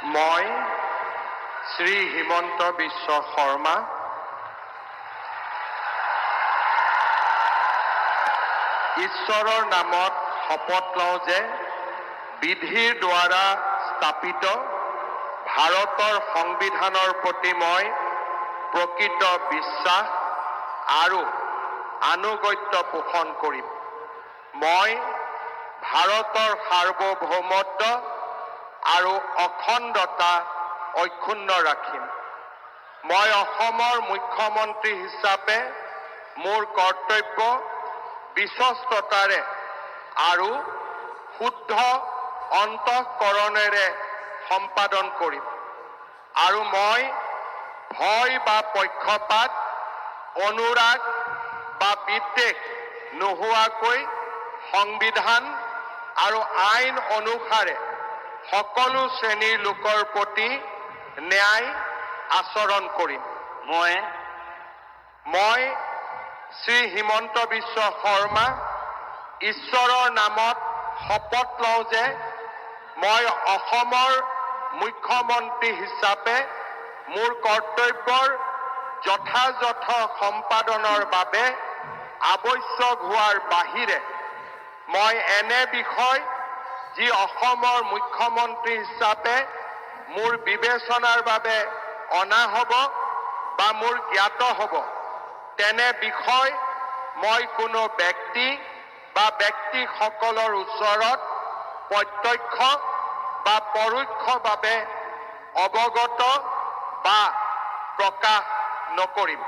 মই শ্ৰী হিমন্ত বিশ্ব শৰ্মা ঈশ্বৰৰ নামত শপত লওঁ যে বিধিৰ দ্বাৰা স্থাপিত ভাৰতৰ সংবিধানৰ প্ৰতি মই প্ৰকৃত বিশ্বাস আৰু আনুগত্য পোষণ কৰিম। মই ভাৰতৰ সাৰ্বভৌমত্ব আৰু অখণ্ডতা অক্ষুণ্ণ ৰাখিম। মই অসমৰ মুখ্যমন্ত্ৰী হিচাপে মোৰ কৰ্তব্য বিশ্বস্ততাৰে আৰু শুদ্ধ অন্তঃকৰণেৰে সম্পাদন কৰিম আৰু মই ভয় বা পক্ষপাত, অনুৰাগ বা বিদ্বেষ নোহোৱাকৈ সংবিধান আৰু আইন অনুসাৰে সকলো শ্ৰেণীৰ লোকৰ প্ৰতি ন্যায় আচৰণ কৰিম। মই শ্ৰী হিমন্ত বিশ্ব শৰ্মা ঈশ্বৰৰ নামত শপত লওঁ যে মই অসমৰ মুখ্যমন্ত্ৰী হিচাপে মোৰ কৰ্তব্যৰ যথাযথ সম্পাদনৰ বাবে আৱশ্যক হোৱাৰ বাহিৰে মই এনে বিষয় যি অসমৰ মুখ্যমন্ত্ৰী হিচাপে মোৰ বিবেচনাৰ বাবে অনা হ'ব বা মোৰ জ্ঞাত হ'ব তেনে বিষয় মই কোনো ব্যক্তি বা ব্যক্তিসকলৰ ওচৰত প্ৰত্যক্ষ বা পৰোক্ষভাৱে অৱগত বা প্ৰকাশ নকৰিম।